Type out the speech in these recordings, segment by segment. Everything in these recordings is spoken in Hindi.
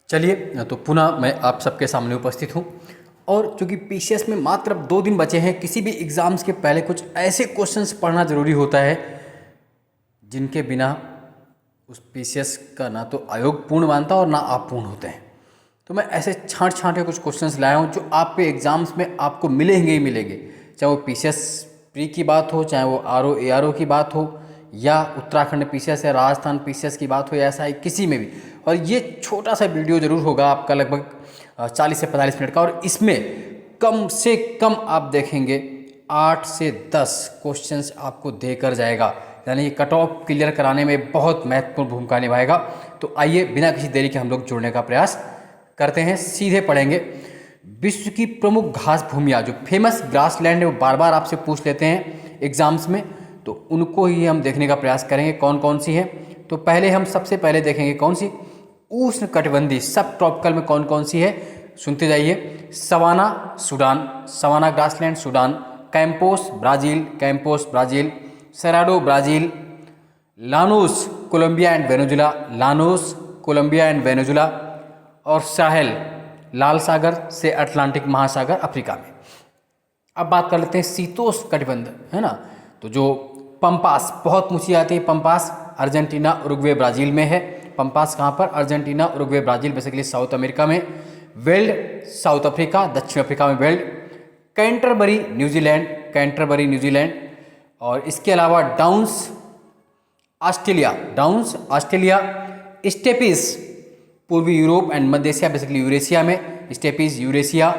चलिए तो पुनः मैं आप सबके सामने उपस्थित हूँ। और चूँकि पीसीएस में मात्र अब 2 दिन बचे हैं, किसी भी एग्ज़ाम्स के पहले कुछ ऐसे क्वेश्चंस पढ़ना ज़रूरी होता है जिनके बिना उस पीसीएस का ना तो आयोग पूर्ण मानता और ना आप पूर्ण होते हैं। तो मैं ऐसे छांट छांट के कुछ क्वेश्चंस लाया हूँ जो आपके एग्ज़ाम्स में आपको मिलेंगे ही मिलेंगे, चाहे वो पीसीएस प्री की बात हो, चाहे वो आरओ एआरओ की बात हो, या उत्तराखंड पीसीएस या राजस्थान पीसीएस की बात हो, या एसआई किसी में भी। और ये छोटा सा वीडियो ज़रूर होगा आपका, लगभग 40 से 45 मिनट का, और इसमें कम से कम आप देखेंगे 8 से 10 क्वेश्चंस आपको देकर जाएगा, यानी कट ऑफ क्लियर कराने में बहुत महत्वपूर्ण भूमिका निभाएगा। तो आइए बिना किसी देरी के हम लोग जुड़ने का प्रयास करते हैं, सीधे पढ़ेंगे। विश्व की प्रमुख घास भूमियाँ, जो फेमस ग्रासलैंड है, वो बार बार आपसे पूछ लेते हैं एग्जाम्स में, तो उनको ही हम देखने का प्रयास करेंगे कौन कौन सी है। तो पहले हम सबसे पहले देखेंगे कौन सी उष्ण कटिबंधीय सब ट्रॉपिकल में कौन कौन सी है, सुनते जाइए। Savanna Sudan, savanna grassland Sudan, campos Brazil, campos Brazil, cerrado Brazil, llanos Colombia and Venezuela, llanos Colombia and Venezuela, और साहेल लाल सागर से अटलांटिक महासागर अफ्रीका में। अब बात कर लेते हैं शीतोष्ण कटिबंध, है ना। तो जो पंपास बहुत ऊँची आती है, पंपास अर्जेंटीना उरुग्वे ब्राज़ील में है। पंपास कहाँ पर? Argentina Uruguay Brazil, basically South America में। वेल्ड साउथ अफ्रीका, दक्षिण अफ्रीका में veld. Canterbury New Zealand, Canterbury New Zealand. और इसके अलावा Downs Australia, Downs Australia. Steppes पूर्वी यूरोप एंड मध्य एशिया, बेसिकली यूरेशिया में, स्टेपिस यूरेशिया।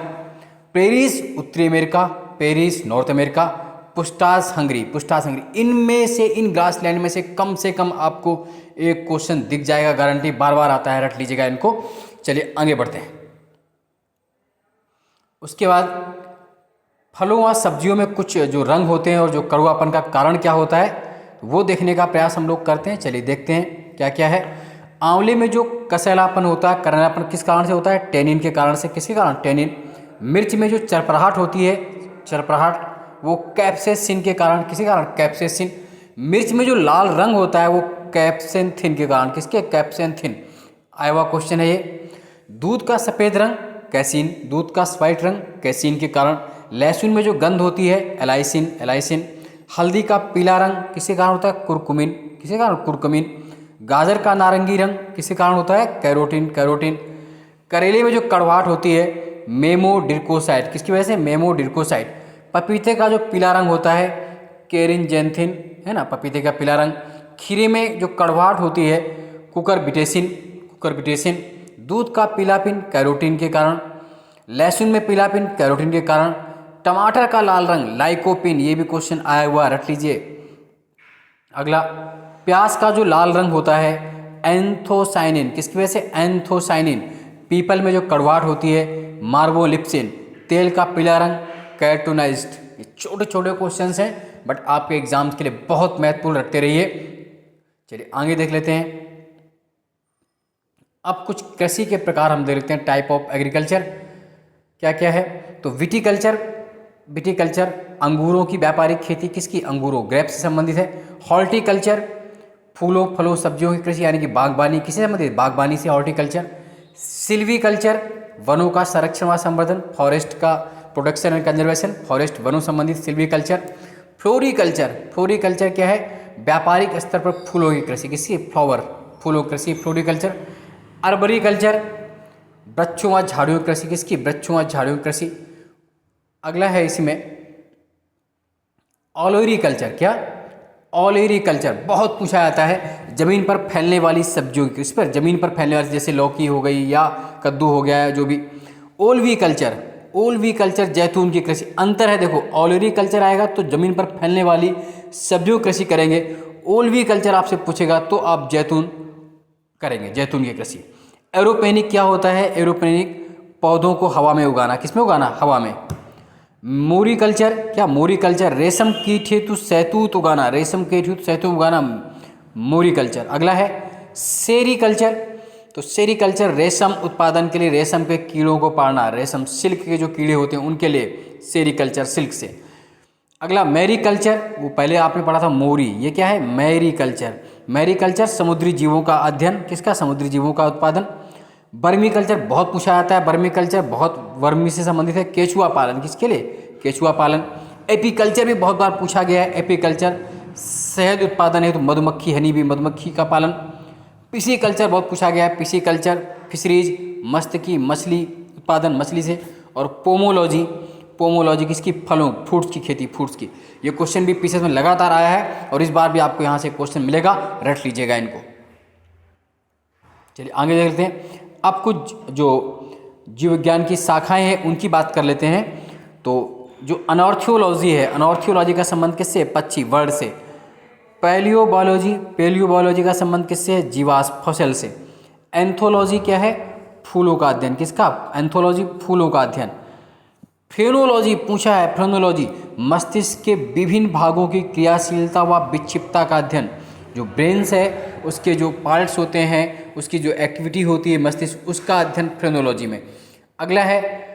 पेरिस उत्तरी America, prairies North America. Pustas Hungary, pustas Hungary. इनमें से, इन ग्रासलैंड में से कम आपको एक क्वेश्चन दिख जाएगा, गारंटी, बार बार आता है, रट लीजिएगा इनको। चलिए आगे बढ़ते हैं। उसके बाद फलों व सब्जियों में कुछ जो रंग होते हैं और जो कड़वापन का कारण क्या होता है, वो देखने का प्रयास हम लोग करते हैं। चलिए देखते हैं क्या क्या है। आंवले में जो कसैलापन होता है, करैलापन किस कारण से होता है? टेनिन के कारण से। किसके कारण? टेनिन। मिर्च में जो चरपराहट होती है, चरपराहट, वो कैप्सेसिन के कारण। किसके कारण? कैप्सेसिन। मिर्च में जो लाल रंग होता है वो कैप्सेंथिन के कारण। किसके? कैप्सेंथिन। आया हुआ क्वेश्चन है ये। दूध का सफ़ेद रंग कैसीन, दूध का व्हाइट रंग कैसीन के कारण। लहसुन में जो गंध होती है एलाइसिन, एलाइसिन। हल्दी का पीला रंग किसके कारण होता है? कुरकुमिन। किसके कारण? कुरकुमिन। गाजर का नारंगी रंग किसके कारण होता है? Carotene, carotene. करेले में जो कड़वाहट होती है मेमोडिर्कोसाइड, किसकी वजह से? मेमोडिर्कोसाइड। पपीते का जो पीला रंग होता है केरिंजेंथिन, है ना, पपीते का पीला रंग। खीरे में जो कड़वाहट होती है कुकरबिटेसिन, कुकरबिटेसिन। दूध का पीलापन कैरोटीन के कारण। लहसुन में पीलापन कैरोटीन के कारण। टमाटर का लाल रंग लाइकोपिन, ये भी क्वेश्चन आया हुआ, रट लीजिए। अगला, प्याज का जो लाल रंग होता है एंथोसाइनिन, किसकी वजह से? एंथोसाइनिन। पीपल में जो कड़वाहट होती है मार्वोलिप्सिन। तेल का पीला रंग कैटोनाइज्ड। ये छोटे छोटे क्वेश्चंस हैं, बट आपके एग्जाम्स के लिए बहुत महत्वपूर्ण रखते रहिए। चलिए आगे देख लेते हैं। अब कुछ कृषि के प्रकार हम देख लेते हैं, टाइप ऑफ एग्रीकल्चर क्या क्या है। तो विटीकल्चर, विटीकल्चर अंगूरों की व्यापारिक खेती, किसकी? अंगूरों, ग्रेप्स से संबंधित है। हॉर्टिकल्चर फूलों फलों सब्जियों की कृषि, यानी कि बागबानी, किससे संबंधित? बागबानी से, हॉर्टिकल्चर। सिल्वीकल्चर वनों का संरक्षण व संवर्धन, फॉरेस्ट का प्रोटेक्शन एंड कंजर्वेशन, फॉरेस्ट वनों संबंधित सिल्वीकल्चर। फ्लोरिकल्चर, फ्लोरिकल्चर क्या है? व्यापारिक स्तर पर फूलों की कृषि, किसकी? फ्लावर, फूलों की कृषि, फ्लोरिकल्चर। अर्बरिकल्चर वृक्षों व झाड़ियों की कृषि, किसकी? वृक्षों व झाड़ियों की कृषि। अगला है इसमें ऑलोरीकल्चर, क्या? ऑलेरीकल्चर, बहुत पूछा जाता है, जमीन पर फैलने वाली सब्जियों की, इस पर जमीन पर फैलने वाली, जैसे लौकी हो गई या कद्दू हो गया है, जो भी। ओलवीकल्चर, ओलवीकल्चर जैतून की कृषि। अंतर है, देखो, ऑलेरीकल्चर आएगा तो जमीन पर फैलने वाली सब्जियों की कृषि करेंगे, ओलवीकल्चर आपसे पूछेगा तो आप जैतून करेंगे, जैतून की कृषि। एरोपेनिक क्या होता है? एरोपेनिक पौधों को हवा में उगाना, किसमें उगाना? हवा में। मोरीकल्चर क्या? मोरीकल्चर रेशम कीट हेतु शहतूत उगाना, रेशम कीट हेतु शहतूत उगाना, मोरीकल्चर। अगला है सेरीकल्चर। तो सेरीकल्चर रेशम उत्पादन के लिए रेशम के कीड़ों को पालना, रेशम सिल्क के जो कीड़े होते हैं उनके लिए सेरीकल्चर, सिल्क से। अगला मैरीकल्चर, वो पहले आपने पढ़ा था मोरी, ये क्या है? मैरीकल्चर। मैरीकल्चर समुद्री जीवों का अध्ययन, किसका? समुद्री जीवों का उत्पादन। वर्मी कल्चर बहुत पूछा जाता है, वर्मी कल्चर बहुत वर्मी से संबंधित है। केचुआ पालन किसके लिए? केचुआ पालन। एपीकल्चर भी बहुत बार पूछा गया है, एपीकल्चर शहद उत्पादन है तो मधुमक्खी, हनी भी, मधुमक्खी का पालन। पिसीकल्चर बहुत पूछा गया है, पिसीकल्चर फिशरीज, मत्स्य मछली उत्पादन मछली से। और पोमोलॉजी, पोमोलॉजी किसकी? फलों, फ्रूट्स की खेती, फ्रूट्स की। ये क्वेश्चन भी पीसीएस में लगातार आया है और इस बार भी आपको यहाँ से क्वेश्चन मिलेगा, रट लीजिएगा इनको। चलिए आगे देखते हैं। अब कुछ जो जीव विज्ञान की शाखाएं हैं उनकी बात कर लेते हैं। तो जो अनॉर्थियोलॉजी है, अनॉर्थियोलॉजी का संबंध किससे? पक्षी, वर्ड से। पैलियोबायोलॉजी, पैलियोबायोलॉजी का संबंध किससे है? जीवाश्म, फॉसिल से। एंथोलॉजी क्या है? फूलों का अध्ययन। किसका? एंथोलॉजी, फूलों का अध्ययन। फेनोलॉजी पूछा है, फेनोलॉजी मस्तिष्क के विभिन्न भागों की क्रियाशीलता व विक्षिप्तता का अध्ययन। जो ब्रेन्स है उसके जो पार्ट्स होते हैं, उसकी जो एक्टिविटी होती है मस्तिष्क, उसका अध्ययन फ्रेनोलॉजी में। अगला है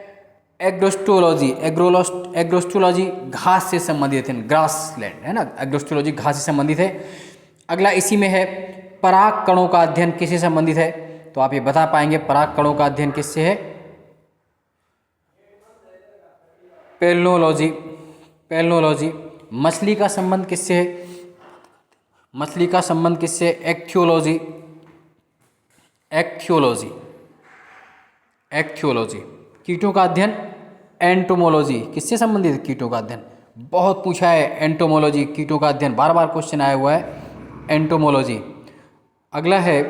एग्रोस्टोलॉजी, एग्रोस्टोलॉजी घास से संबंधित है, ग्रासलैंड है ना, एग्रोस्टोलॉजी घास से संबंधित है। अगला इसी में है पराग कणों का अध्ययन, किससे संबंधित है? तो आप ये बता पाएंगे पराग कणों का अध्ययन किससे है? पेलनोलॉजी, पेलनोलॉजी। मछली का संबंध किससे है? मछली का संबंध किससे? एक्थियोलॉजी, एक्थियोलॉजी, एक्थियोलॉजी। कीटों का अध्ययन एंटोमोलॉजी, किससे संबंधित है? कीटों का अध्ययन बहुत पूछा है, एंटोमोलॉजी, कीटों का अध्ययन, बार बार क्वेश्चन आया हुआ है, एंटोमोलॉजी। अगला है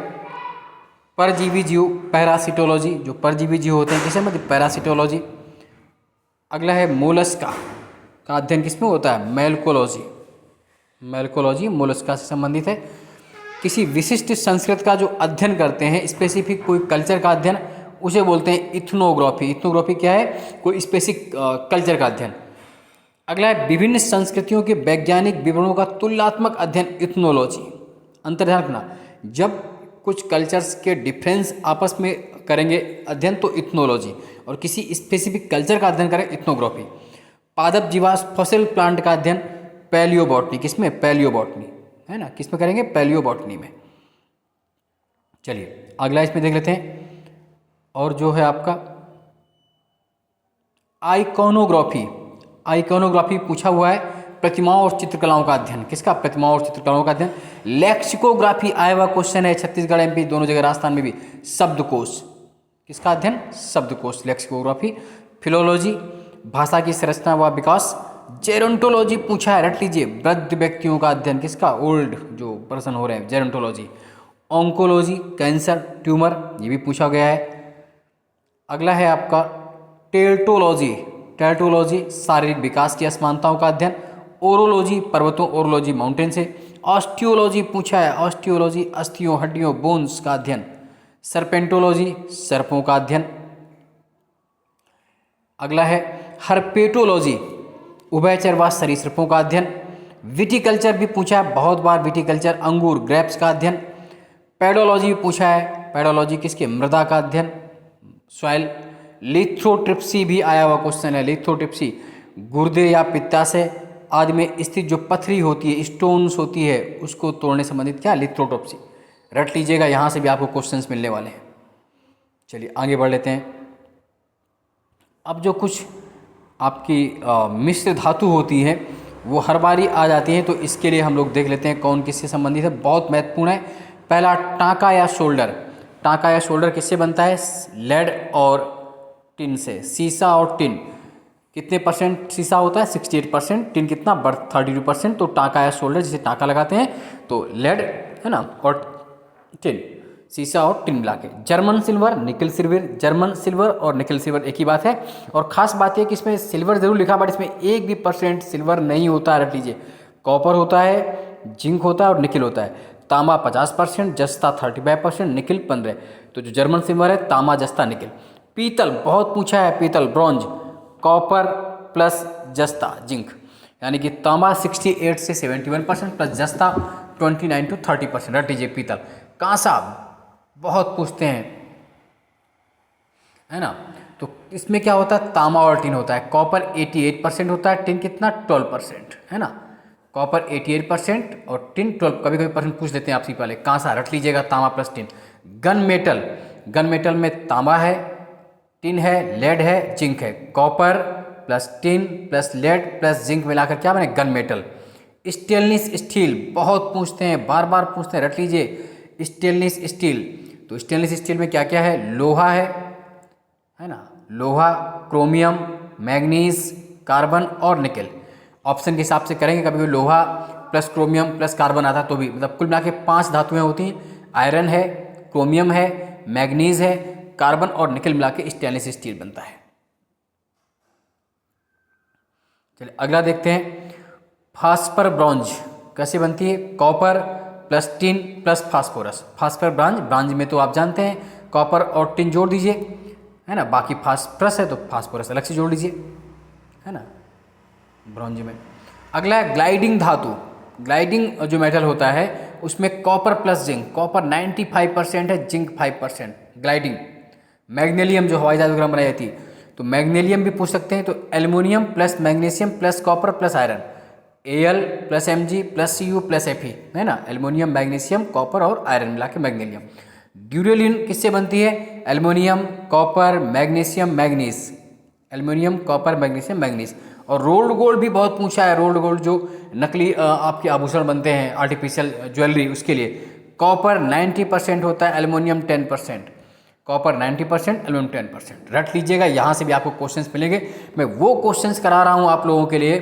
परजीवी जीव, पैरासिटोलॉजी, जो परजीवी जीव होते हैं किससे संबंधित? पैरासिटोलॉजी। अगला है मोलस्का का अध्ययन किसमें होता है? मेलकोलॉजी, मेलकोलॉजी मोलस्का से संबंधित है। किसी विशिष्ट संस्कृति का जो अध्ययन करते हैं, स्पेसिफिक कोई कल्चर का अध्ययन, उसे बोलते हैं इथनोग्राफी। इथनोग्राफी क्या है? कोई स्पेसिफिक कल्चर का अध्ययन। अगला है विभिन्न संस्कृतियों के वैज्ञानिक विवरणों का तुलनात्मक अध्ययन, इथनोलॉजी। अंतर ध्यान रखना, जब कुछ कल्चर्स के डिफरेंस आपस में करेंगे अध्ययन तो इथनोलॉजी, और किसी स्पेसिफिक कल्चर का अध्ययन करें इथनोग्राफी। पादप जीवाश्म, फॉसिल प्लांट का अध्ययन पैलियोबॉटनी, किसमें? पैलियोबॉटनी है ना, किसमें करेंगे? पैलियोबॉटनी में। चलिए अगला इसमें देख लेते हैं। और जो है आपका आइकॉनोग्राफी, आइकॉनोग्राफी पूछा हुआ है, प्रतिमाओं और चित्रकलाओं का अध्ययन। किसका? प्रतिमाओं और चित्रकलाओं का अध्ययन। लेक्सिकोग्राफी आया हुआ क्वेश्चन है, छत्तीसगढ़ एमपी दोनों जगह, राजस्थान में भी। शब्दकोश, किसका अध्ययन? शब्दकोश, लेक्सिकोग्राफी। फिलोलॉजी भाषा की संरचना व विकास। जेरोंटोलॉजी पूछा है, रट लीजिए, वृद्ध व्यक्तियों का अध्ययन। किसका? ओल्ड जो पर्सन हो रहे हैं, जेरोंटोलॉजी। ऑन्कोलॉजी कैंसर, ट्यूमर, ये भी पूछा गया है। अगला है आपका टेल्टोलॉजी, टेल्टोलॉजी शारीरिक विकास की असमानताओं का अध्ययन। ओरोलॉजी पर्वतों, ओरोलॉजी माउंटेन से। ऑस्टियोलॉजी पूछा है, ऑस्टियोलॉजी अस्थियों, हड्डियों, बोन्स का अध्ययन। सर्पेंटोलॉजी सर्पों का अध्ययन। अगला है हर्पेटोलॉजी उभयचर व सरीसृपों का अध्ययन। विटिकल्चर भी पूछा है बहुत बार, विटिकल्चर अंगूर, ग्रेप्स का अध्ययन। पेडोलॉजी भी पूछा है, पेडोलॉजी किसके? मृदा का अध्ययन, सॉइल। लिथोट्रिप्सी भी आया हुआ क्वेश्चन है, लिथोट्रिप्सी गुर्दे या पित्ताशय आदि में स्थित जो पथरी होती है, स्टोन्स होती है, उसको तोड़ने संबंधित क्या? लिथोट्रिप्सी, रट लीजिएगा, यहाँ से भी आपको क्वेश्चंस मिलने वाले हैं। चलिए आगे बढ़ लेते हैं। अब जो कुछ आपकी मिश्र धातु होती है वो हर बारी आ जाती है, तो इसके लिए हम लोग देख लेते हैं कौन किससे संबंधित है, बहुत महत्वपूर्ण है। पहला टांका या शोल्डर, टांका या शोल्डर किससे बनता है? लेड और टिन से। सीसा और टिन, कितने परसेंट सीसा होता है? 68%। टिन कितना? 32%। तो टांका या शोल्डर, जिसे टांका लगाते हैं तो लेड है ना, और टिन, सीसा और टिन मिला के। जर्मन सिल्वर, निकल सिल्वर, जर्मन सिल्वर और निकल सिल्वर एक ही बात है। और ख़ास बात है कि इसमें सिल्वर जरूर लिखा, बट इसमें 1 भी % सिल्वर नहीं होता, रट लीजिए। कॉपर होता है, जिंक होता है और निकल होता है। तांबा 50%, जस्ता 35%, निकल 15%। तो जो जर्मन सिल्वर है तांबा, जस्ता, निकल। पीतल बहुत पूछा है, पीतल ब्रॉन्ज, कॉपर प्लस जस्ता, जिंक, यानी कि तांबा 68 से 71% प्लस जस्ता 29 to 30%, रट लीजिए पीतल। कांसा बहुत पूछते हैं, है ना, तो इसमें क्या होता है? तांबा और टिन होता है। कॉपर 88% होता है, टिन कितना? 12%, है ना। कॉपर 88% और टिन 12, कभी कभी % पूछ लेते हैं आपसे पहले। कांसा रट लीजिएगा, तांबा plus tin. Gun metal, gun metal में तांबा है, टिन है, लेड है, जिंक है। Copper plus tin plus lead plus zinc मिलाकर क्या बने? Gun metal. स्टेनलेस स्टील बहुत पूछते हैं, बार बार पूछते हैं, रट लीजिए स्टेनलेस स्टील। तो स्टेनलेस स्टील में क्या क्या है? लोहा है ना, लोहा, क्रोमियम, मैग्नीज, कार्बन और निकेल। ऑप्शन के हिसाब से करेंगे, कभी कभी लोहा प्लस क्रोमियम प्लस कार्बन आता तो भी, मतलब कुल मिला के 5 धातुएं होती हैं। आयरन है, क्रोमियम है, मैग्नीज है, कार्बन और निकेल मिला के स्टेनलेस स्टील बनता है। चलिए अगला देखते हैं, फास्फर ब्रॉन्ज कैसे बनती है? Copper plus tin plus phosphorus. Phosphor bronze में तो आप जानते हैं कॉपर और टिन जोड़ दीजिए, है ना, बाकी फास्फोरस है तो फास्फोरस अलग से जोड़ लीजिए, है ना, ब्रॉन्ज में। अगला है ग्लाइडिंग धातु। ग्लाइडिंग जो मेटल होता है उसमें कॉपर प्लस जिंक, कॉपर 95% है, जिंक 5%। ग्लाइडिंग। मैग्नीशियम जो हवाई जहाज वगैरह बनाई जाती है, तो मैग्नीशियम भी पूछ सकते हैं, तो aluminium plus magnesium plus copper plus iron, Al plus Mg plus Cu plus Fe, है ना, एल्युमिनियम, मैग्नीशियम, कॉपर और आयरन मिला के मैग्नीशियम। ड्यूरेलिन किससे बनती है? Aluminium, copper, magnesium, manganese, aluminium, copper, magnesium, manganese. और रोल्ड गोल्ड भी बहुत पूछा है, रोल्ड गोल्ड जो नकली आपके आभूषण बनते हैं, आर्टिफिशियल ज्वेलरी, उसके लिए कॉपर 90% होता है, एल्युमिनियम 10%। Copper 90%, aluminium 10%। रट लीजिएगा, यहाँ से भी आपको क्वेश्चंस मिलेंगे। मैं वो क्वेश्चंस करा रहा हूँ आप लोगों के लिए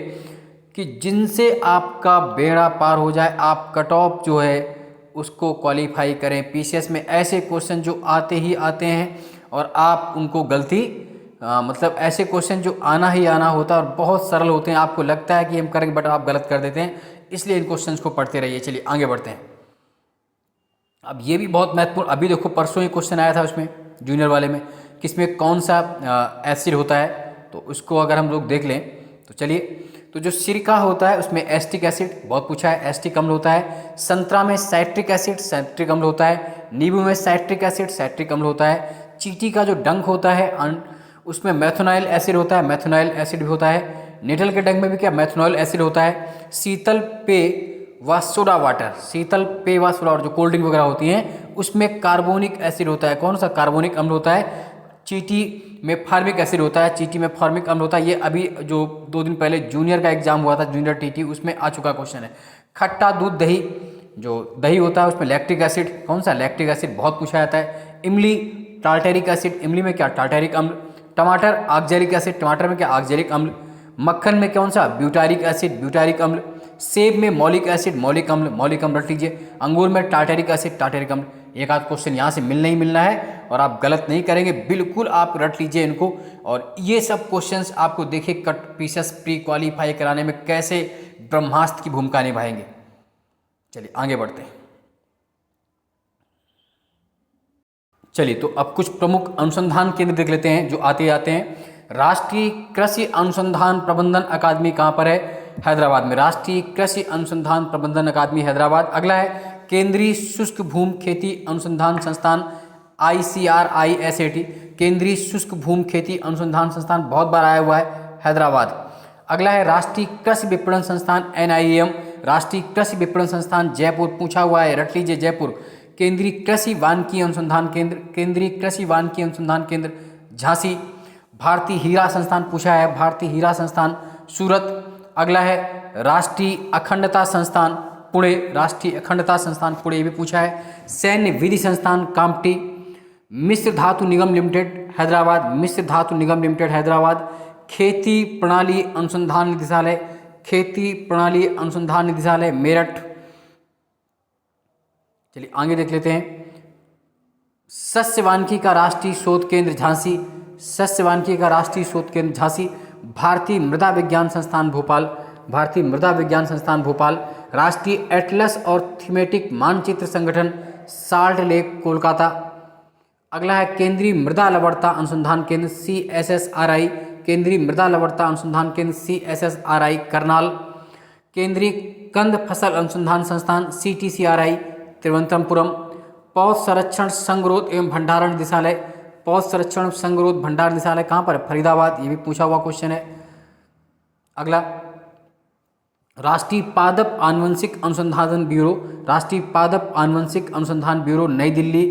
कि जिनसे आपका बेड़ा पार हो जाए, आप कट ऑफ जो है उसको क्वालिफाई करें। पीसीएस में ऐसे क्वेश्चन जो आते ही आते हैं और आप उनको गलती मतलब ऐसे क्वेश्चन जो आना ही आना होता है और बहुत सरल होते हैं, आपको लगता है कि हम करेंगे बट आप गलत कर देते हैं, इसलिए इन क्वेश्चंस को पढ़ते रहिए। चलिए आगे बढ़ते हैं। अब ये भी बहुत महत्वपूर्ण, अभी देखो परसों ही क्वेश्चन आया था उसमें जूनियर वाले में, किसमें कौन सा एसिड होता है, तो उसको अगर हम लोग देख लें तो चलिए, तो जो सिरका होता है उसमें एस्टिक एसिड बहुत पूछा है, एस्टिक अम्ल होता है। संतरा में साइट्रिक एसिड, साइट्रिक अम्ल होता है। नींबू में साइट्रिक एसिड, साइट्रिक अम्ल होता है। चींटी का जो डंक होता है उसमें मेथोनाइल एसिड होता है, मेथोनाइल एसिड भी होता है। नेटल के डंक में भी क्या मेथोनाइल एसिड होता है। शीतल पेय व सोडा वाटर, शीतल पेय व सोडा वाटर जो कोल्ड ड्रिंक वगैरह होती हैं उसमें कार्बोनिक एसिड होता है। कौन सा? कार्बोनिक अम्ल होता है। चींटी में फार्मिक एसिड होता है, चींटी में फार्मिक अम्ल होता है। ये अभी जो 2 दिन पहले जूनियर का एग्जाम हुआ था, जूनियर टीटी, उसमें आ चुका क्वेश्चन है। खट्टा दूध दही, जो दही होता है उसमें लैक्टिक एसिड, कौन सा? लैक्टिक एसिड बहुत पूछा जाता है। इमली टार्टेरिक एसिड, इमली में क्या? टार्टेरिक अम्ल। टमाटर ऑक्जेलिक एसिड, टमाटर में क्या? ऑक्जेलिक अम्ल। मक्खन में कौन सा? ब्यूटारिक एसिड, ब्यूटारिक अम्ल। सेब में मौलिक एसिड, मौलिक अम्ल, मौलिक अम्ल रख लीजिए। अंगूर में टार्टेरिक एसिड, टार्टेरिक अम्ल। एक आध क्वेश्चन यहाँ से मिलना ही मिलना है और आप गलत नहीं करेंगे, बिल्कुल आप रट लीजिए इनको। और ये सब क्वेश्चंस आपको देखिए कट पीसेस प्री क्वालिफाई कराने में कैसे ब्रह्मास्त्र की भूमिका निभाएंगे। चलिए आगे बढ़ते हैं। चलिए तो अब कुछ प्रमुख अनुसंधान केंद्र देख लेते हैं जो आते जाते हैं। राष्ट्रीय कृषि अनुसंधान प्रबंधन अकादमी कहाँ पर है? हैदराबाद में। राष्ट्रीय कृषि अनुसंधान प्रबंधन अकादमी हैदराबाद। अगला है केंद्रीय शुष्क भूमि खेती अनुसंधान संस्थान ICRISAT, केंद्रीय शुष्क भूमि खेती अनुसंधान संस्थान, बहुत बार आया हुआ है, हैदराबाद। अगला है राष्ट्रीय कृषि विपणन संस्थान NIAM, राष्ट्रीय कृषि विपणन संस्थान जयपुर, पूछा हुआ है, रट लीजिए जयपुर। केंद्रीय कृषि वानिकी अनुसंधान केंद्र, केंद्रीय कृषि वानिकी अनुसंधान केंद्र झांसी। भारतीय हीरा संस्थान पूछा है, भारतीय हीरा संस्थान सूरत। अगला है राष्ट्रीय अखंडता संस्थान पुणे, राष्ट्रीय अखंडता संस्थान पुणे, ये भी पूछा है। सैन्य विधि संस्थान कामठी। मिश्र धातु निगम लिमिटेड हैदराबाद, मिश्र धातु निगम लिमिटेड हैदराबाद। खेती प्रणाली अनुसंधान निदेशालय, खेती प्रणाली अनुसंधान निदेशालय मेरठ। चलिए आगे देख लेते हैं। सस्य वानिकी का राष्ट्रीय शोध केंद्र झांसी, सस्य वानिकी का राष्ट्रीय शोध केंद्र झांसी। भारतीय मृदा विज्ञान संस्थान भोपाल, भारतीय मृदा विज्ञान संस्थान भोपाल। राष्ट्रीय एटलस और थीमेटिक मानचित्र संगठन साल्ट लेक कोलकाता। अगला है केंद्रीय मृदा लवणता अनुसंधान केंद्र CSSRI, केंद्रीय मृदा लवणता अनुसंधान केंद्र CSSRI करनाल। केंद्रीय कंद फसल अनुसंधान संस्थान CTCRI तिरुवनंतपुरम। पौध संरक्षण संगरोध एवं भंडारण निदेशालय, पौध संरक्षण संगरोध भंडारण निदेशालय कहाँ पर? फरीदाबाद, ये भी पूछा हुआ क्वेश्चन है। अगला राष्ट्रीय पादप आनुवंशिक अनुसंधान ब्यूरो, राष्ट्रीय पादप आनुवंशिक अनुसंधान ब्यूरो नई दिल्ली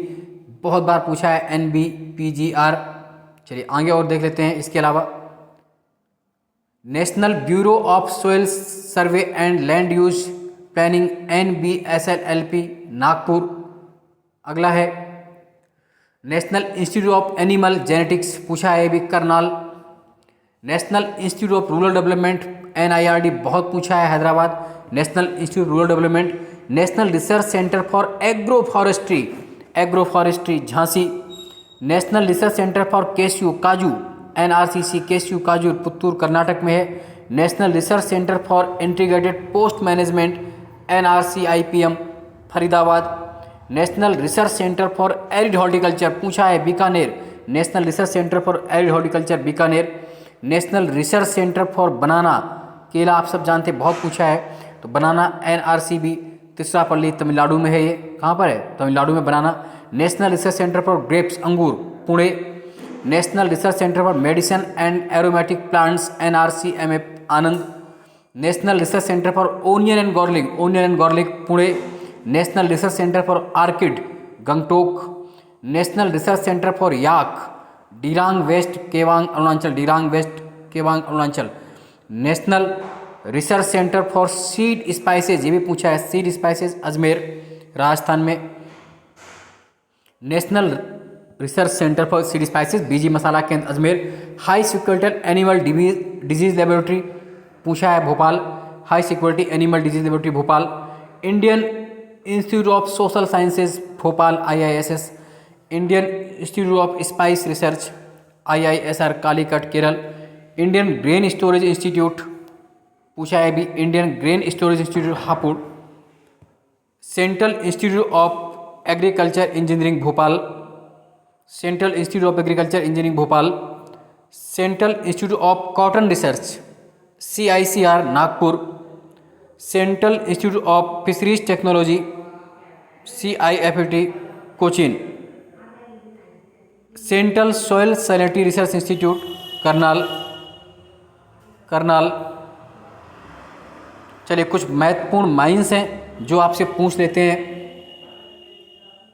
बहुत बार पूछा है NBPGR। चलिए आगे और देख लेते हैं। इसके अलावा national bureau of soil survey and land use planning NBSLLP Nagpur. अगला है national institute of animal genetics, पूछा है भी Karnal. National institute of rural development NIRD बहुत पूछा है Hyderabad. National institute rural development. National research centre for agroforestry Jhansi. National research centre for cashew काजू NRCC केशू काजू पुत्तूर कर्नाटक में है। National research centre for integrated pest management NRCIPM Faridabad. National research centre for arid horticulture पूछा है Bikaner. National research centre for arid horticulture Bikaner. National research centre for बनाना, केला आप सब जानते हैं बहुत पूछा है, तो बनाना NRCB तिरुचिरापल्ली तमिलनाडु में है। ये कहाँ पर है? तमिलनाडु में banana. National research centre for grapes अंगूर Pune. National research centre for medicine and aromatic plants NRCMF Anand. National research centre for onion and garlic Pune. National research centre for orchid Gangtok. National research centre for yak Dirang West Kewang Arunachal. National research centre for seed spices, ये भी पूछा है, सीड स्पाइसेज अजमेर राजस्थान में। National research centre for seed spices बीजी मसाला केंद्र Ajmer. High security animal disease laboratory पूछा है Bhopal, high security animal disease laboratory Bhopal. Indian institute of social sciences Bhopal IISS। Indian institute of spice research IISR Calicut Kerala. Indian grain storage institute पूछा है भी, Indian grain storage institute Hapur. Central institute of agriculture engineering Bhopal. Central institute of agriculture engineering Bhopal. Central institute of cotton research CICR Nagpur. Central institute of fisheries technology CIFT Cochin. Central soil salinity research institute Karnal. चलिए कुछ महत्वपूर्ण माइंस हैं जो आपसे पूछ लेते हैं,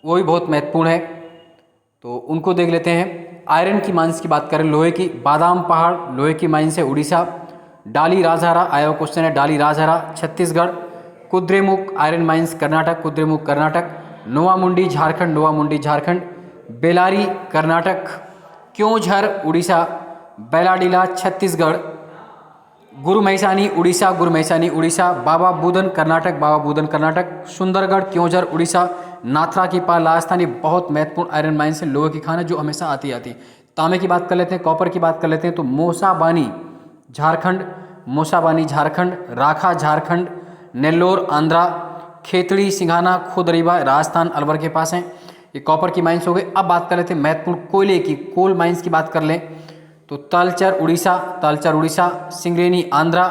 वो भी बहुत महत्वपूर्ण है, तो उनको देख लेते हैं। आयरन की माइंस की बात करें, लोहे की, बादाम पहाड़ लोहे की माइंस है उड़ीसा। डाली राजहरा आया हुआ क्वेश्चन है, डाली राजहरा छत्तीसगढ़। Kudremukh iron mines Karnataka. नोवामुंडी झारखंड। बेलारी कर्नाटक। क्योंझर उड़ीसा। बेलाडीला छत्तीसगढ़। गुरुमैसानी उड़ीसा। बाबा बूदन कर्नाटक। सुंदरगढ़ क्योंझर उड़ीसा। नाथरा की पाल राजस्थान। ये बहुत महत्वपूर्ण आयरन माइंस है, लोहे की खान है जो हमेशा आती है। तांबे की बात कर लेते हैं, कॉपर की बात कर लेते हैं, तो मोसाबानी झारखंड। राखा झारखंड। नेल्लोर आंध्रा। खेतड़ी सिंघाना खुदरीबा राजस्थान अलवर के पास हैं। ये कॉपर की माइंस हो गई। अब बात कर लेते हैं महत्वपूर्ण कोयले की, कोल माइंस की बात कर लें तो तालचर उड़ीसा। सिंगरेनी आंध्रा।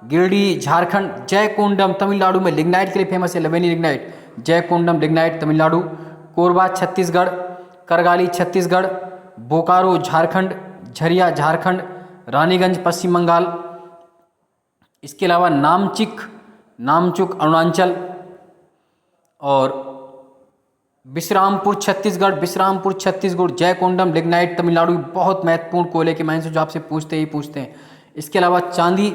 गिरडी झारखंड। जयकोंडम तमिलनाडु में लिग्नाइट के लिए फेमस है, लवेनी लिग्नाइट। जयकोंडम लिग्नाइट तमिलनाडु। कोरबा छत्तीसगढ़। करगाली छत्तीसगढ़। बोकारो झारखंड। झरिया झारखंड। रानीगंज पश्चिम बंगाल। इसके अलावा नामचुक अरुणाचल और विश्रामपुर छत्तीसगढ़। जयकोंडम लिग्नाइट तमिलनाडु। बहुत महत्वपूर्ण कोयले की माइंस है जो आपसे पूछते हैं। इसके अलावा चांदी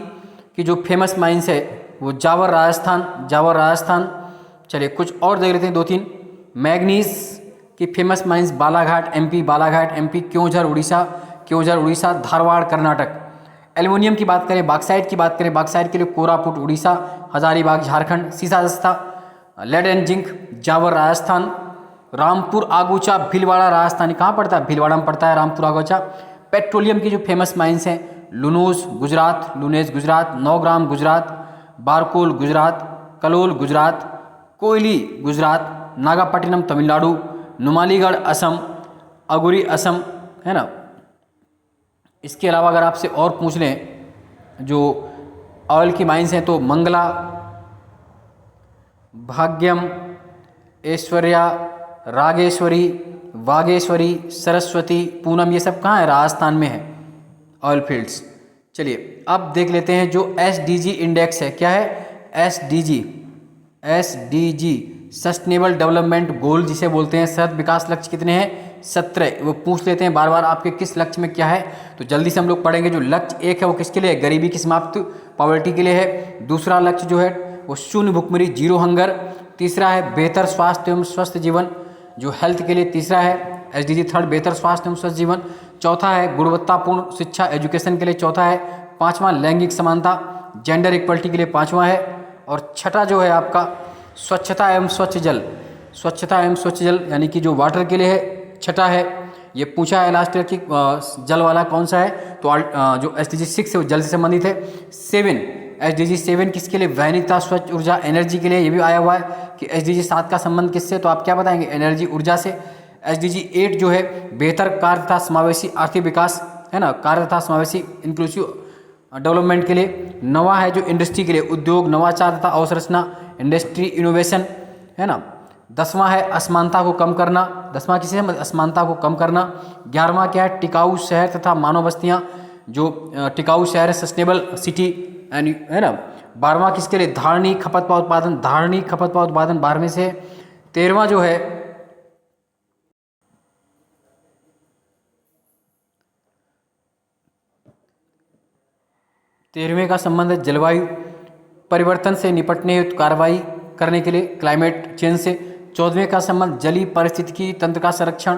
की जो फेमस माइंस है वो जावर राजस्थान। चलिए कुछ और देख लेते हैं, 2-3। मैग्नीज की famous mines Balaghat MP। Keonjhar Orissa. Dharwad Karnataka. Aluminium की बात करें, बाक्साइट के लिए कोरापुट उड़ीसा। हजारीबाग झारखंड। सीसा दस्ता lead and zinc Zawar Rajasthan. Rampur Agucha Bhilwara Rajasthan. कहाँ पड़ता है? भीलवाड़ा में पड़ता है रामपुर आगूचा। पेट्रोलियम की जो फेमस माइंस हैं, लुनेज गुजरात। नौग्राम गुजरात। बारकोल गुजरात। कलोल गुजरात। कोयली गुजरात। नागापट्टिनम तमिलनाडु। नुमालीगढ़ असम। अगुरी असम, है ना। इसके अलावा अगर आपसे और पूछ लें जो ऑयल की माइंस हैं तो मंगला, भाग्यम, ऐश्वर्या, रागेश्वरी, वागेश्वरी, सरस्वती, पूनम, ये सब कहाँ है? राजस्थान में है ऑयल फील्ड्स। चलिए अब देख लेते हैं जो SDG इंडेक्स है। क्या है? SDG सस्टेनेबल डेवलपमेंट गोल जिसे बोलते हैं, सतत विकास लक्ष्य कितने हैं? 17। वो पूछ लेते हैं बार बार आपके किस लक्ष्य में क्या है, तो जल्दी से हम लोग पढ़ेंगे। जो लक्ष्य 1 है वो किसके लिए है? गरीबी की समाप्ति, पॉवर्टी के लिए है। दूसरा लक्ष्य जो है वो शून्य भुखमरी, जीरो हंगर। तीसरा है बेहतर स्वास्थ्य एवं स्वस्थ जीवन, जो हेल्थ के लिए तीसरा है। SDG 3 बेहतर स्वास्थ्य एवं स्वस्थ जीवन। चौथा है गुणवत्तापूर्ण शिक्षा, एजुकेशन के लिए चौथा है। पांचवा लैंगिक समानता, जेंडर इक्वलिटी के लिए पांचवा है। और छठा जो है आपका स्वच्छता एवं स्वच्छ जल, स्वच्छता एवं स्वच्छ जल यानी कि जो वाटर के लिए है, छठा है। ये पूछा है लास्ट ईयर की जल वाला कौन सा है, तो जो SDG 6 है वो जल से संबंधित है। 7 SDG 7 किसके लिए? वैनिकता, स्वच्छ ऊर्जा, एनर्जी के लिए। ये भी आया हुआ है कि SDG 7 का संबंध किससे, तो आप क्या बताएंगे? एनर्जी, ऊर्जा से। SDG 8 जो है बेहतर कार्य तथा समावेशी आर्थिक विकास है ना, कार्य तथा समावेशी इंक्लूसिव डेवलपमेंट के लिए। 9वां है जो इंडस्ट्री के लिए, उद्योग, नवाचार तथा अवसंरचना, इंडस्ट्री इनोवेशन है ना। 10वां है असमानता को कम करना, 10वां किसे है? असमानता को कम करना। 11वां क्या है? टिकाऊ शहर तथा मानव बस्तियां, जो टिकाऊ शहर है, सस्टेनेबल सिटी एंड है ना। 12वां किसके लिए? धारणीय खपत का उत्पादन, धारणीय खपत का उत्पादन 12वें से। 13वां जो है 13वें का संबंध है जलवायु परिवर्तन से निपटने हेतु कार्रवाई करने के लिए, क्लाइमेट चेंज से। 14वें का संबंध जलीय पारिस्थितिकी तंत्र का संरक्षण,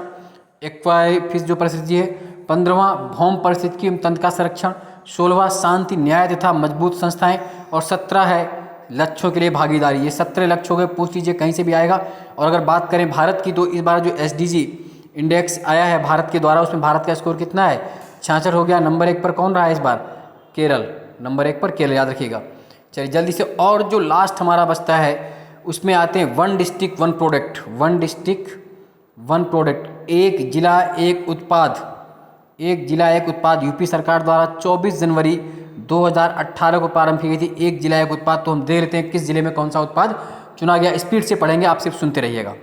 एक्वाफिस जो परिस्थिति है। 15वां भौम पारिस्थितिकी तंत्र का संरक्षण। 16वां शांति, न्याय तथा मजबूत संस्थाएं। और 17 है लक्ष्यों के लिए भागीदारी। ये 17 लक्ष्य हो गए, पूछ लीजिए कहीं से भी आएगा। और अगर बात करें भारत की, तो इस बार जो SDG इंडेक्स आया है भारत के द्वारा, उसमें भारत का स्कोर कितना है? 66 हो गया। नंबर 1 पर कौन रहा है इस बार? केरल, नंबर 1 पर केरल, याद रखिएगा। चलिए जल्दी से, और जो लास्ट हमारा बचता है उसमें आते हैं 1 डिस्ट्रिक्ट 1 प्रोडक्ट, 1 डिस्ट्रिक्ट 1 प्रोडक्ट, एक जिला एक उत्पाद, एक जिला एक उत्पाद यूपी सरकार द्वारा 24 जनवरी 2018 को प्रारंभ की गई थी। एक जिला एक उत्पाद, तो हम देख लेते हैं किस जिले में कौन सा उत्पाद चुना गया। स्पीड से पढ़ेंगे, आप सिर्फ सुनते रहिएगा।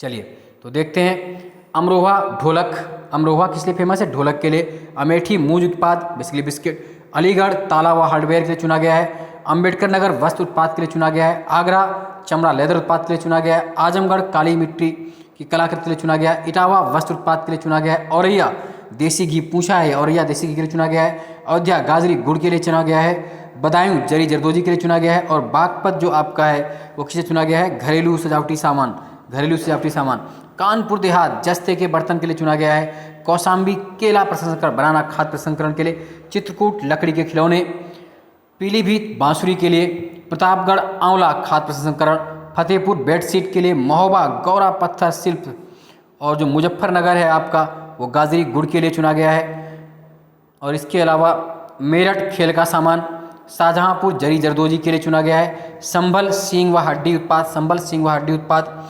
चलिए तो देखते हैं। अमरोहा ढोलक, अमरोहा किस लिए फेमस है? ढोलक के लिए। अमेठी मूज उत्पाद, बेसिकली बिस्किट। अलीगढ़ ताला व हार्डवेयर के लिए चुना गया है। अंबेडकर नगर वस्त्र उत्पाद के लिए चुना गया है। आगरा चमड़ा लेदर उत्पाद के लिए चुना गया है। आजमगढ़ काली मिट्टी की कलाकृति के लिए चुना गया है। इटावा वस्त्र उत्पाद के लिए चुना गया है। औरैया देसी घी पूछा है, औरैया देसी घी के लिए चुना गया है। अयोध्या गाजरी गुड़ के लिए चुना गया है। बदायूं जरी जरदोजी के लिए चुना गया है। और बागपत जो आपका है वो किसे चुना गया है? घरेलू सजावटी सामान, घरेलू सजावटी सामान। कानपुर देहात जस्ते के बर्तन के लिए चुना गया है। कौशाम्बी केला प्रसंस्करण, बनाना खाद्य प्रसंस्करण के लिए। चित्रकूट लकड़ी के खिलौने। पीलीभीत बांसुरी के लिए। प्रतापगढ़ आंवला खाद्य प्रसंस्करण। फतेहपुर बेडशीट के लिए। महोबा गौरा पत्थर शिल्प। और जो मुजफ्फरनगर है आपका वो गाजरी गुड़ के लिए चुना गया है। और इसके अलावा मेरठ खेल का सामान। शाहजहाँपुर जरी जरदोजी के लिए चुना गया है। संभल सींग व हड्डी उत्पाद, संभल सींग व हड्डी उत्पाद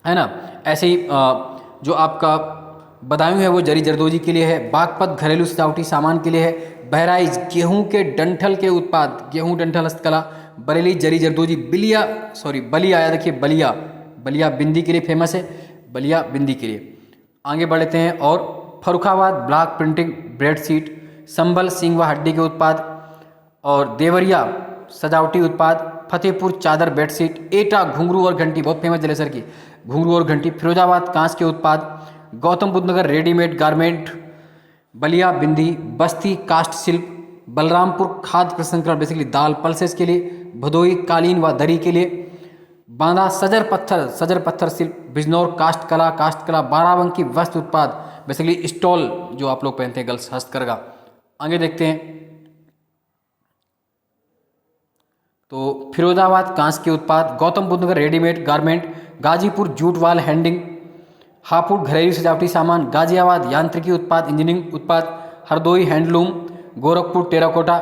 है ना। ऐसे ही जो आपका बदायूं है वो जरी जरदोजी के लिए है। बागपत घरेलू सजावटी सामान के लिए है। बहराइच गेहूं के डंठल के उत्पाद, गेहूं डंठल हस्तकला। बरेली जरी जरदोजी। बलिया याद रखिए, बलिया, बलिया बिंदी के लिए फेमस है, बलिया बिंदी के लिए। आगे बढ़ लेते हैं। और Farrukhabad block printing bed sheet. Sambhal सींग व हड्डी के उत्पाद। और देवरिया सजावटी उत्पाद। फतेहपुर चादर बेडशीट। एटा घुंघरू और घंटी, बहुत फेमस जलेसर की घुंघरू और घंटी। फिरोजाबाद कांच के उत्पाद। गौतम बुद्ध नगर रेडीमेड गारमेंट। बलिया बिंदी। बस्ती कास्ट शिल्प। बलरामपुर खाद्य प्रसंस्करण, बेसिकली दाल पल्सेस के लिए। भदोई कालीन व दरी के लिए। बांदा सजर पत्थर शिल्प। बिजनौर कास्ट कला। बाराबंकी वस्त्र उत्पाद, बेसिकली स्टॉल जो आप लोग पहनते हैं गर्ल्स, हस्तकरघा। आगे देखते हैं। तो फिरोजाबाद कांच के उत्पाद। गौतम बुद्ध नगर रेडीमेड गारमेंट। गाजीपुर जूट वाल हैंडिंग। हापुड़ घरेलू सजावटी सामान। गाजियाबाद यांत्रिकी उत्पाद, इंजीनियरिंग उत्पाद। हरदोई हैंडलूम। गोरखपुर टेराकोटा।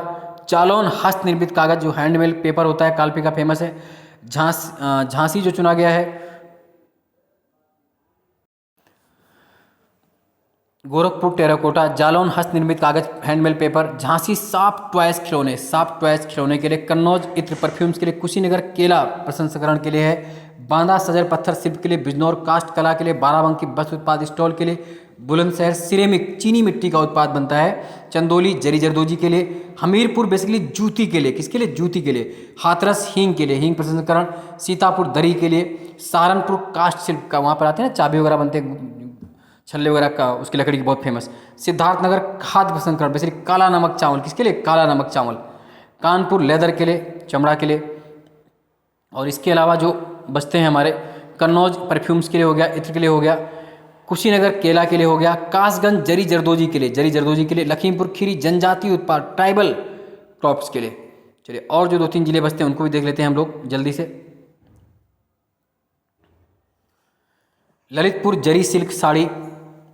जालौन हस्त निर्मित कागज जो हैंडमेड पेपर होता है, कालपी का फेमस है। झांसी जो चुना गया है। गोरखपुर टेराकोटा। जालौन हस्त निर्मित कागज handmade paper. Jhansi soft toys खिलौने के लिए। कन्नौज इत्र परफ्यूम्स के लिए। कुशीनगर केला प्रसंस्करण के लिए है। बांदा सजर पत्थर शिल्प के लिए। बिजनौर कास्ट कला के लिए। बाराबंकी वस्त्र उत्पाद स्टॉल के लिए। बुलंदशहर सिरेमिक चीनी मिट्टी का उत्पाद बनता है। चंदौली जरी जरदोजी के लिए। हमीरपुर बेसिकली जूती के लिए, किसके लिए? जूती के लिए। हाथरस हींग के लिए, हींग प्रसंस्करण। सीतापुर दरी के लिए। सहारनपुर काष्ठ शिल्प का, वहाँ पर आते हैं ना चाबी वगैरह बनते हैं, छल्ले वगैरह का, उसकी लकड़ी की बहुत फेमस। सिद्धार्थनगर खाद्य प्रसंस्करण बेसिकली काला नमक चावल, किसके लिए? काला नमक चावल। कानपुर लेदर के लिए, चमड़ा के लिए। और इसके अलावा जो बचते हैं हमारे, कन्नौज परफ्यूम्स के लिए हो गया, इत्र के लिए हो गया। कुशीनगर केला के लिए हो गया। कासगंज जरी जरदोजी के लिए, जरी जरदोजी के लिए। लखीमपुर खीरी जनजातीय उत्पाद ट्राइबल क्रॉप्स के लिए। चलिए और जो 2-3 जिले बचते हैं उनको भी देख लेते हैं हम लोग जल्दी से। ललितपुर जरी सिल्क साड़ी।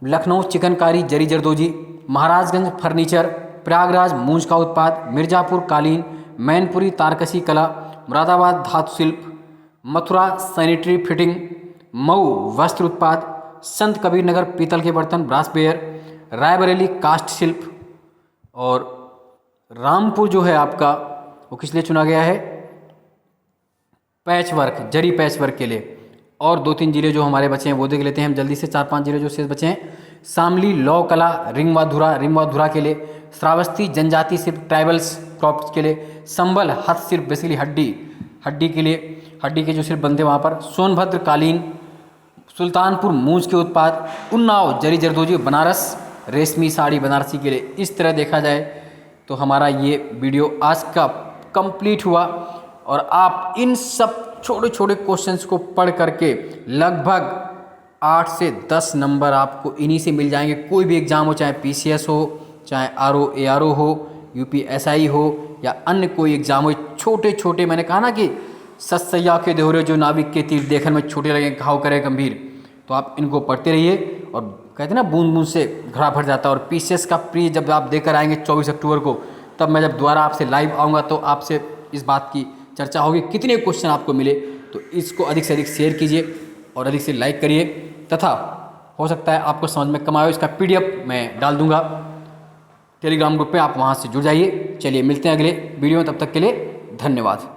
लखनऊ चिकनकारी जरी जरदोजी। महाराजगंज फर्नीचर। प्रयागराज मूंज का उत्पाद। मिर्जापुर कालीन। मैनपुरी तारकसी कला। मुरादाबाद धातु शिल्प। Mathura sanitary fitting. मऊ वस्त्र उत्पाद। संत कबीर नगर पीतल के बर्तन ब्रासवेयर। रायबरेली काष्ठ शिल्प। और रामपुर जो है आपका, वो किस लिए चुना गया है? पैच वर्क, जरी पैच वर्क के लिए। और 2-3 जिले जो हमारे बचे हैं वो देख लेते हैं हम जल्दी से। 4-5 जिले जो शेष बचे हैं, शामली लौ कला रिंगवाधुरा के लिए। श्रावस्ती जनजाति शिल्प ट्राइबल्स क्रॉप्स के लिए। संबल हस्त शिल्प बेसिकली हड्डी के लिए, हड्डी के जो शिल्प बनते हैं वहाँ पर। सोनभद्र कालीन। सुल्तानपुर मूंज के उत्पाद। उन्नाव जरी जरदोजी। बनारस रेशमी साड़ी बनारसी के लिए। इस तरह देखा जाए तो हमारा ये वीडियो आज का कंप्लीट हुआ और आप इन सब छोटे छोटे क्वेश्चंस को पढ़ करके लगभग 8 से 10 नंबर आपको इन्हीं से मिल जाएंगे। कोई भी एग्ज़ाम हो, चाहे PCS हो, चाहे RO ARO हो, UPSI हो या अन्य कोई एग्ज़ाम हो, छोटे छोटे, मैंने कहा ना कि सतसैया के दोहरे जो नाविक के तीर देखने में छोटे लगे घाव करे गंभीर, तो आप इनको पढ़ते रहिए। और कहते हैं ना बूंद बूंद से घड़ा भर जाता है। और PCS का प्री जब आप देकर आएंगे 24 अक्टूबर को, तब मैं जब दोबारा आपसे लाइव आऊँगा तो आपसे इस बात की चर्चा होगी कितने क्वेश्चन आपको मिले। तो इसको अधिक से अधिक शेयर कीजिए और अधिक से लाइक करिए, तथा हो सकता है आपको समझ में कम आए। इसका PDF मैं डाल दूंगा टेलीग्राम ग्रुप पे, आप वहाँ से जुड़ जाइए। चलिए मिलते हैं अगले वीडियो में, तब तक के लिए धन्यवाद।